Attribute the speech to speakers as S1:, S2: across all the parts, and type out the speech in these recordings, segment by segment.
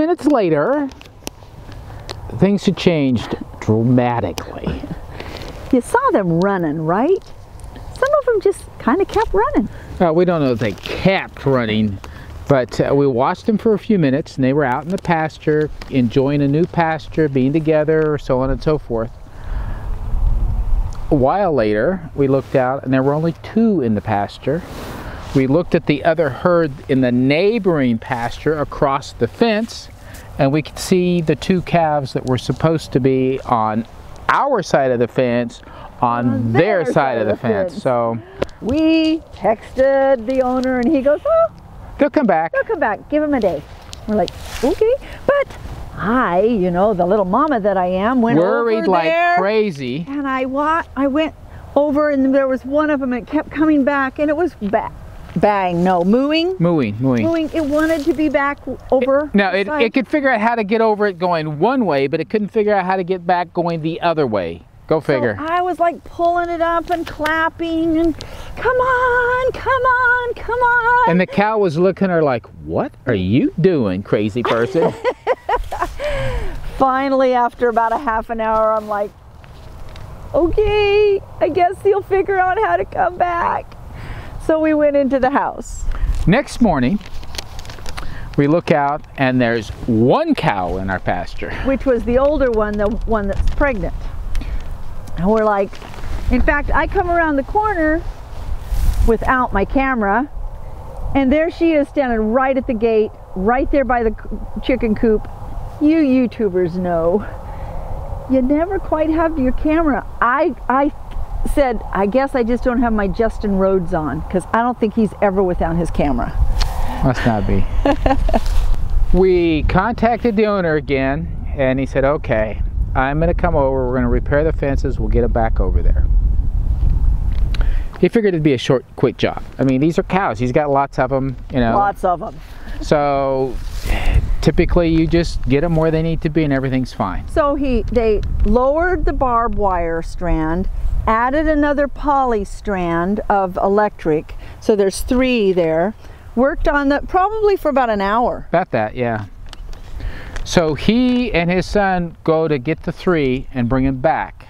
S1: minutes later, things had changed dramatically.
S2: You saw them running, right? Some of them just kind of kept running.
S1: We don't know if they kept running, but we watched them for a few minutes, and they were out in the pasture, enjoying a new pasture, being together, so on and so forth. A while later, we looked out, and there were only 2 in the pasture. We looked at the other herd in the neighboring pasture across the fence, and we could see the 2 calves that were supposed to be on our side of the fence on their side of the fence. So
S2: we texted the owner, and he goes, "Oh,
S1: they'll come back.
S2: They'll come back. Give them a day." We're like, "Okay," but I, you know, the little mama that I am, went
S1: worried
S2: over
S1: like
S2: there,
S1: crazy.
S2: And I went over, and there was one of them, and it kept coming back, and it was mooing. It wanted to be back over.
S1: It could figure out how to get over it going one way, but it couldn't figure out how to get back going the other way. Go figure.
S2: So I was like pulling it up and clapping, and come on, come on, come on.
S1: And the cow was looking at her like, "What are you doing, crazy person?"
S2: Finally, after about a half an hour, I'm like, "Okay, I guess he'll figure out how to come back." So we went into the house.
S1: Next morning, we look out, and there's 1 cow in our pasture.
S2: Which was the older one, the one that's pregnant. And we're like, in fact, I come around the corner without my camera, and there she is standing right at the gate, right there by the chicken coop. You YouTubers know, you never quite have your camera. I said, I guess I just don't have my Justin Rhodes on, because I don't think he's ever without his camera.
S1: Must not be. We contacted the owner again, and he said, "Okay, I'm going to come over, we're going to repair the fences, we'll get it back over there." He figured it'd be a short, quick job. I mean, these are cows, he's got lots of them, you know.
S2: Lots of them.
S1: So typically you just get them where they need to be and everything's fine.
S2: So they lowered the barbed wire strand, added another poly strand of electric, so there's 3 there, worked on that probably for about an hour.
S1: About that, yeah. So he and his son go to get the 3 and bring them back.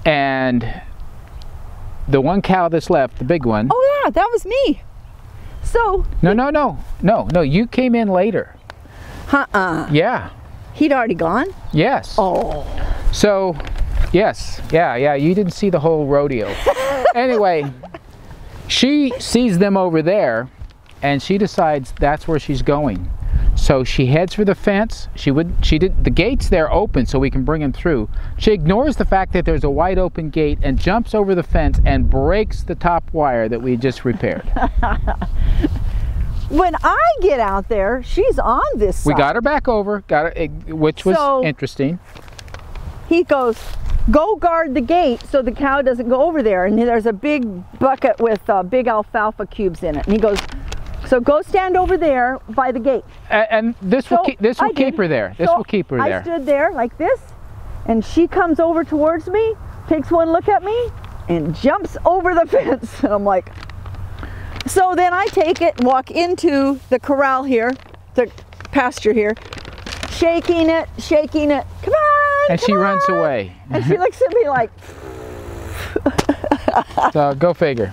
S1: And the 1 cow that's left, the big one.
S2: Oh yeah, that was me. So. No, you came in later. Yeah. He'd already gone?
S1: Yes.
S2: Oh.
S1: So, yes, yeah, you didn't see the whole rodeo. Anyway, she sees them over there, and she decides that's where she's going. So she heads for the fence. The gate's there open so we can bring him through. She ignores the fact that there's a wide open gate and jumps over the fence and breaks the top wire that we just repaired.
S2: When I get out there, she's on this side.
S1: We got her back over, which was interesting. He
S2: goes, "Go guard the gate so the cow doesn't go over there." And there's a big bucket with big alfalfa cubes in it. And he goes, "So go stand over there by the gate."
S1: And this will keep her there. This will keep her there.
S2: I stood there like this, and she comes over towards me, takes one look at me, and jumps over the fence. And I'm like, so then I take it and walk into the corral here, the pasture here, shaking it. Come on!
S1: And she runs away.
S2: And she looks at me like.
S1: So go figure.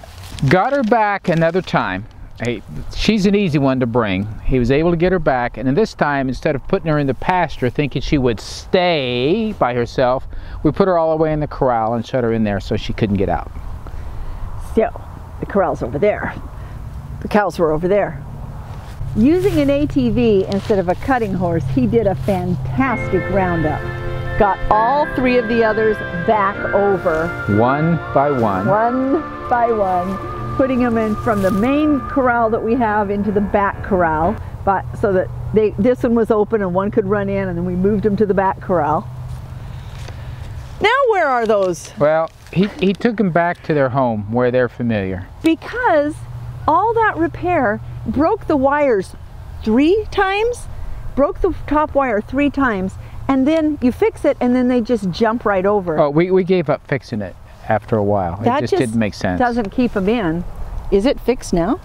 S1: Got her back another time. Hey, she's an easy one to bring. He was able to get her back, and this time, instead of putting her in the pasture thinking she would stay by herself, we put her all the way in the corral and shut her in there so she couldn't get out.
S2: So, the corral's over there. The cows were over there. Using an ATV instead of a cutting horse, he did a fantastic roundup. Got all 3 of the others back over.
S1: One by one.
S2: One by one. Putting them in from the main corral that we have into the back corral, so that this one was open and one could run in, and then we moved them to the back corral. Now where are those?
S1: Well, he took them back to their home where they're familiar.
S2: Because all that repair broke the wires 3 times, broke the top wire 3 times, and then you fix it and then they just jump right over.
S1: Oh, we gave up fixing it after a while. It just didn't make sense.
S2: Doesn't keep them in. Is it fixed now?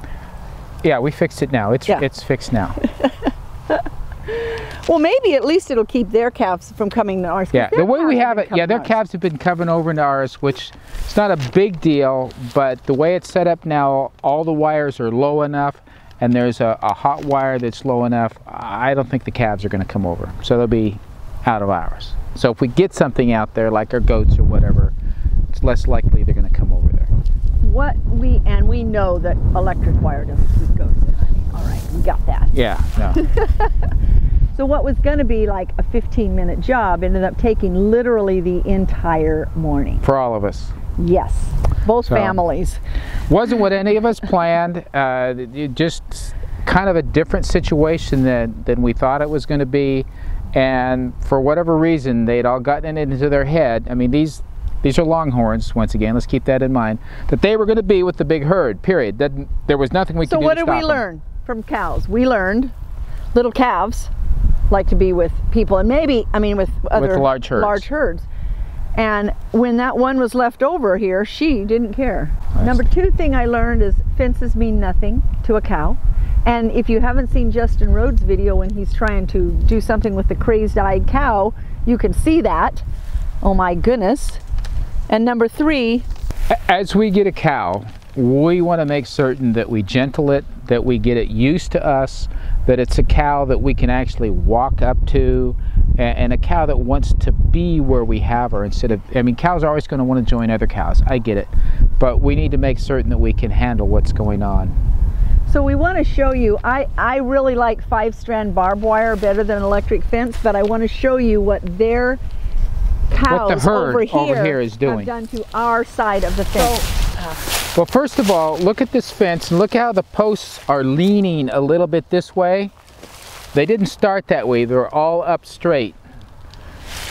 S1: Yeah, we fixed it now. It's fixed now.
S2: Well, maybe at least it'll keep their calves from coming to ours.
S1: Yeah, the way we have it, yeah, their calves have been coming over into ours, which it's not a big deal, but the way it's set up now, all the wires are low enough, and there's a hot wire that's low enough. I don't think the calves are going to come over, so they'll be out of ours. So if we get something out there, like our goats or whatever, it's less likely they're going to come over there.
S2: We know that electric wire doesn't keep goats in. I mean, all right, we got that.
S1: Yeah, no.
S2: So what was going to be like a 15-minute job ended up taking literally the entire morning.
S1: For all of us.
S2: Yes, both families.
S1: Wasn't what any of us planned. Just kind of a different situation than we thought it was going to be. And for whatever reason, they'd all gotten it into their head. I mean, these are longhorns, once again, let's keep that in mind, that they were going to be with the big herd, period. There was nothing we could do to stop them. So what did we learn
S2: from cows? We learned little calves like to be with people, and maybe, I mean, with other
S1: large herds.
S2: And when that one was left over here, she didn't care.
S1: Nice.
S2: Number 2 thing I learned is fences mean nothing to a cow. And if you haven't seen Justin Rhodes' video when he's trying to do something with the crazed-eyed cow, you can see that. Oh my goodness. And number 3,
S1: as we get a cow, we want to make certain that we gentle it, that we get it used to us, that it's a cow that we can actually walk up to, and a cow that wants to be where we have her instead of, I mean, cows are always going to want to join other cows, I get it, but we need to make certain that we can handle what's going on.
S2: So we want to show you, I really like 5-strand barbed wire better than electric fence, but I want to show you what their cows
S1: what the herd
S2: over
S1: here is doing.
S2: Have done to our side of the fence.
S1: Well, first of all, look at this fence and look how the posts are leaning a little bit this way. They didn't start that way, they're all up straight.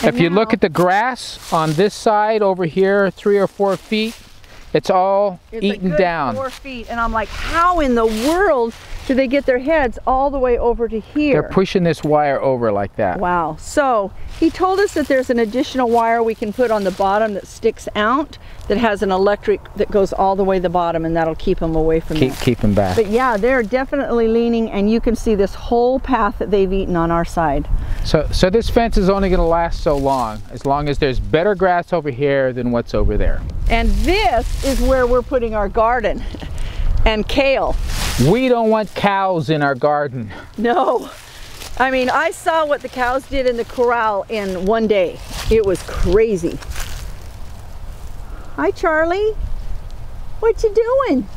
S1: And if you look at the grass on this side over here, 3 or 4 feet, it's all eaten down.
S2: 4 feet, and I'm like, how in the world do they get their heads all the way over to here?
S1: They're pushing this wire over like that.
S2: Wow. So he told us that there's an additional wire we can put on the bottom that sticks out, that has an electric that goes all the way to the bottom, and that'll keep them away from
S1: keep them back.
S2: But yeah, they're definitely leaning, and you can see this whole path that they've eaten on our side.
S1: So this fence is only going to last so long as there's better grass over here than what's over there.
S2: And this is where we're putting our garden and kale.
S1: We don't want cows in our garden.
S2: No. I mean, I saw what the cows did in the corral in one day. It was crazy. Hi, Charlie. What you doing?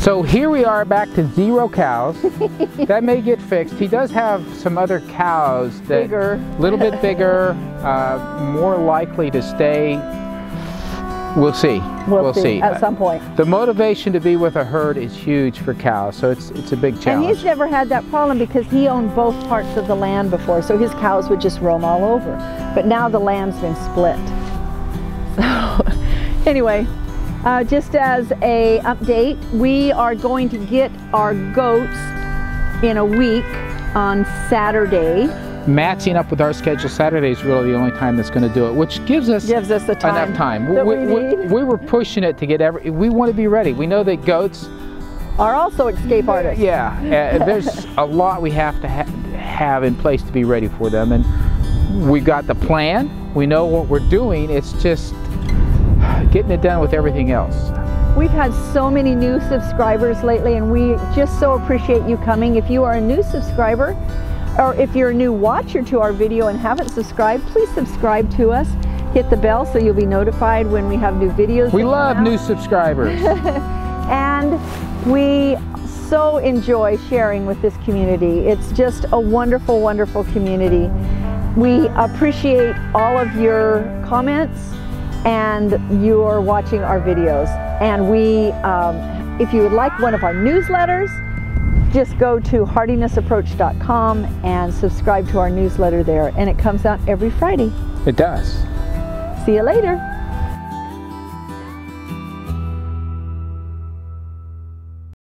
S1: So here we are back to 0 cows. That may get fixed. He does have some other cows that
S2: bigger,
S1: a little bit bigger, more likely to stay. We'll see.
S2: We'll see at some point.
S1: The motivation to be with a herd is huge for cows, so it's a big challenge.
S2: And he's never had that problem because he owned both parts of the land before, so his cows would just roam all over. But now the land's been split. So anyway, just as a update, we are going to get our goats in a week on Saturday.
S1: Matching up with our schedule, Saturday is really the only time that's going to do it, which gives us
S2: the time
S1: enough time.
S2: We
S1: were pushing it to get we want to be ready. We know that goats
S2: are also escape artists.
S1: Yeah, there's a lot we have to have in place to be ready for them, and we got the plan. We know what we're doing. It's just getting it done with everything else.
S2: We've had so many new subscribers lately, and we just so appreciate you coming. If you are a new subscriber, or if you're a new watcher to our video and haven't subscribed, please subscribe to us. Hit the bell so you'll be notified when we have new videos.
S1: We love new subscribers.
S2: And we so enjoy sharing with this community. It's just a wonderful, wonderful community. We appreciate all of your comments and your watching our videos. And if you would like one of our newsletters, just go to heartinessapproach.com and subscribe to our newsletter there, and it comes out every Friday.
S1: It does.
S2: See you later.